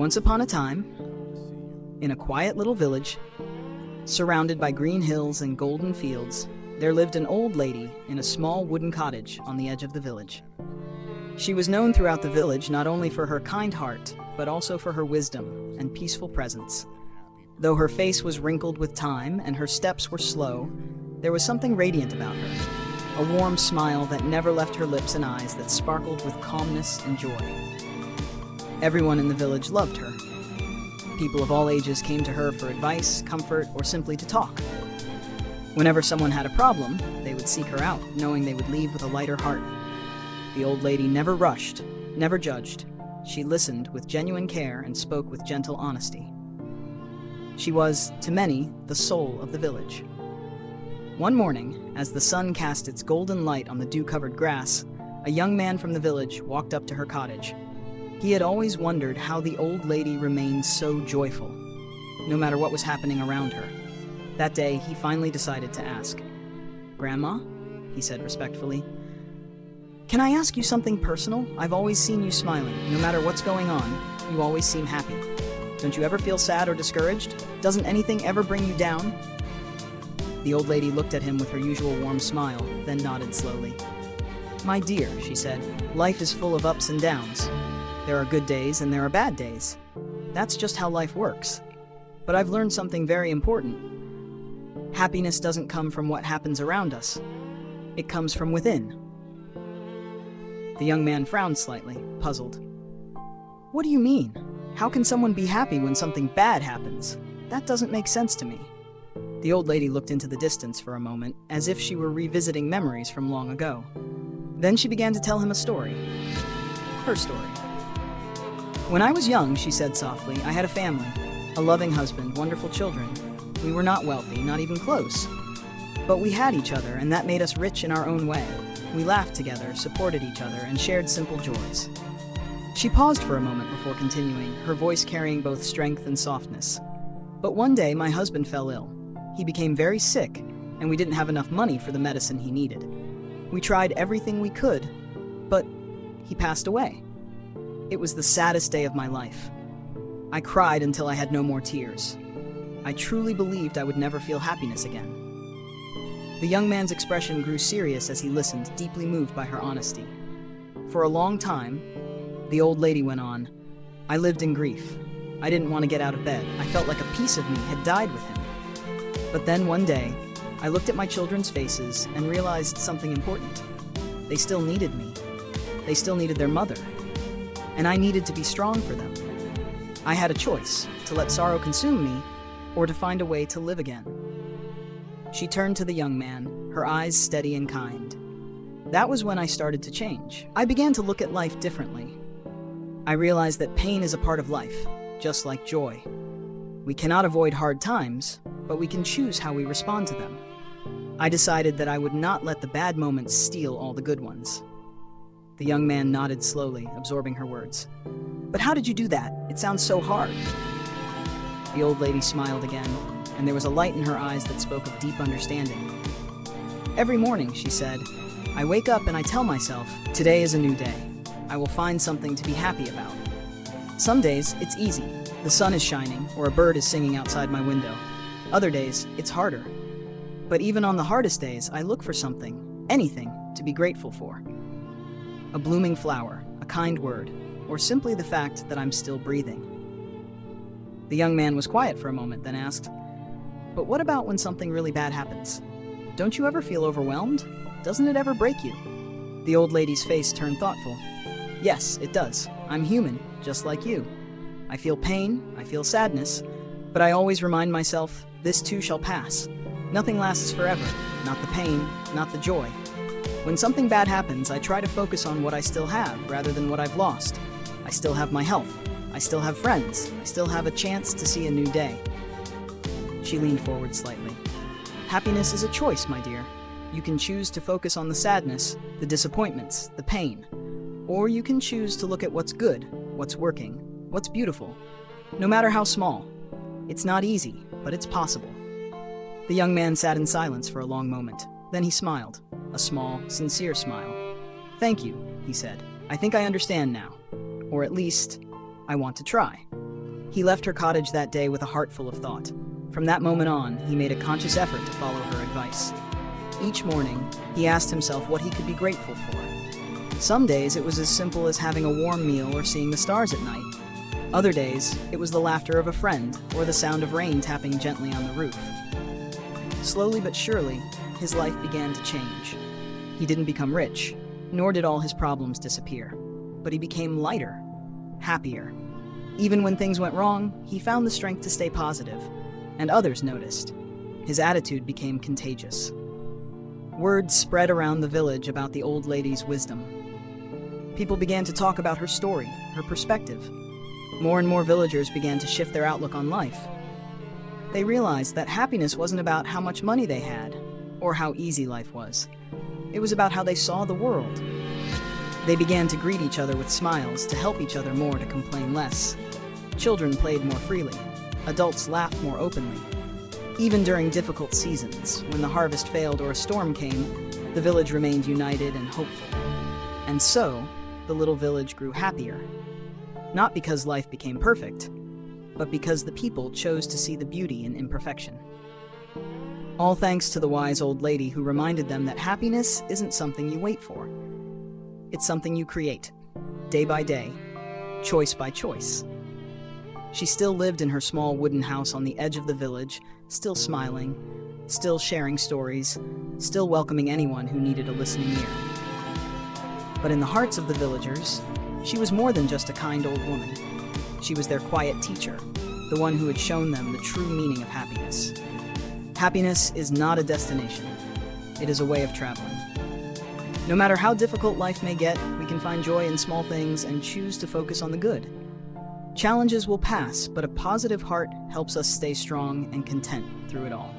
Once upon a time, in a quiet little village, surrounded by green hills and golden fields, there lived an old lady in a small wooden cottage on the edge of the village. She was known throughout the village not only for her kind heart, but also for her wisdom and peaceful presence. Though her face was wrinkled with time and her steps were slow, there was something radiant about her, a warm smile that never left her lips and eyes that sparkled with calmness and joy. Everyone in the village loved her. People of all ages came to her for advice, comfort, or simply to talk. Whenever someone had a problem, they would seek her out, knowing they would leave with a lighter heart. The old lady never rushed, never judged. She listened with genuine care and spoke with gentle honesty. She was, to many, the soul of the village. One morning, as the sun cast its golden light on the dew-covered grass, a young man from the village walked up to her cottage. He had always wondered how the old lady remained so joyful, no matter what was happening around her. That day, he finally decided to ask. "Grandma," he said respectfully, "can I ask you something personal? I've always seen you smiling. No matter what's going on, you always seem happy. Don't you ever feel sad or discouraged? Doesn't anything ever bring you down?" The old lady looked at him with her usual warm smile, then nodded slowly. "My dear," she said, "life is full of ups and downs. There are good days and there are bad days. That's just how life works. But I've learned something very important. Happiness doesn't come from what happens around us. It comes from within." The young man frowned slightly, puzzled. "What do you mean? How can someone be happy when something bad happens? That doesn't make sense to me." The old lady looked into the distance for a moment, as if she were revisiting memories from long ago. Then she began to tell him a story. Her story. "When I was young," she said softly, "I had a family, a loving husband, wonderful children. We were not wealthy, not even close. But we had each other, and that made us rich in our own way. We laughed together, supported each other, and shared simple joys." She paused for a moment before continuing, her voice carrying both strength and softness. "But one day, my husband fell ill. He became very sick, and we didn't have enough money for the medicine he needed. We tried everything we could, but he passed away. It was the saddest day of my life. I cried until I had no more tears. I truly believed I would never feel happiness again." The young man's expression grew serious as he listened, deeply moved by her honesty. "For a long time," the old lady went on, "I lived in grief. I didn't want to get out of bed. I felt like a piece of me had died with him. But then one day, I looked at my children's faces and realized something important. They still needed me. They still needed their mother. And I needed to be strong for them. I had a choice, to let sorrow consume me, or to find a way to live again." She turned to the young man, her eyes steady and kind. "That was when I started to change. I began to look at life differently. I realized that pain is a part of life, just like joy. We cannot avoid hard times, but we can choose how we respond to them. I decided that I would not let the bad moments steal all the good ones." The young man nodded slowly, absorbing her words. "But how did you do that? It sounds so hard." The old lady smiled again, and there was a light in her eyes that spoke of deep understanding. "Every morning," she said, "I wake up and I tell myself, today is a new day. I will find something to be happy about. Some days, it's easy. The sun is shining, or a bird is singing outside my window. Other days, it's harder. But even on the hardest days, I look for something, anything, to be grateful for. A blooming flower, a kind word, or simply the fact that I'm still breathing." The young man was quiet for a moment, then asked, "But what about when something really bad happens? Don't you ever feel overwhelmed? Doesn't it ever break you?" The old lady's face turned thoughtful. "Yes, it does. I'm human, just like you. I feel pain, I feel sadness, but I always remind myself, this too shall pass. Nothing lasts forever, not the pain, not the joy. When something bad happens, I try to focus on what I still have rather than what I've lost. I still have my health. I still have friends. I still have a chance to see a new day." She leaned forward slightly. "Happiness is a choice, my dear. You can choose to focus on the sadness, the disappointments, the pain. Or you can choose to look at what's good, what's working, what's beautiful, no matter how small. It's not easy, but it's possible." The young man sat in silence for a long moment. Then he smiled, a small, sincere smile. "Thank you," he said. "I think I understand now. Or at least, I want to try." He left her cottage that day with a heart full of thought. From that moment on, he made a conscious effort to follow her advice. Each morning, he asked himself what he could be grateful for. Some days it was as simple as having a warm meal or seeing the stars at night. Other days, it was the laughter of a friend or the sound of rain tapping gently on the roof. Slowly but surely, his life began to change. He didn't become rich, nor did all his problems disappear, but he became lighter, happier. Even when things went wrong, he found the strength to stay positive, and others noticed. His attitude became contagious. Word spread around the village about the old lady's wisdom. People began to talk about her story, her perspective. More and more villagers began to shift their outlook on life. They realized that happiness wasn't about how much money they had, or how easy life was. It was about how they saw the world. They began to greet each other with smiles, to help each other more, to complain less. Children played more freely. Adults laughed more openly. Even during difficult seasons, when the harvest failed or a storm came, the village remained united and hopeful. And so, the little village grew happier. Not because life became perfect, but because the people chose to see the beauty in imperfection. All thanks to the wise old lady who reminded them that happiness isn't something you wait for. It's something you create, day by day, choice by choice. She still lived in her small wooden house on the edge of the village, still smiling, still sharing stories, still welcoming anyone who needed a listening ear. But in the hearts of the villagers, she was more than just a kind old woman. She was their quiet teacher, the one who had shown them the true meaning of happiness. Happiness is not a destination. It is a way of traveling. No matter how difficult life may get, we can find joy in small things and choose to focus on the good. Challenges will pass, but a positive heart helps us stay strong and content through it all.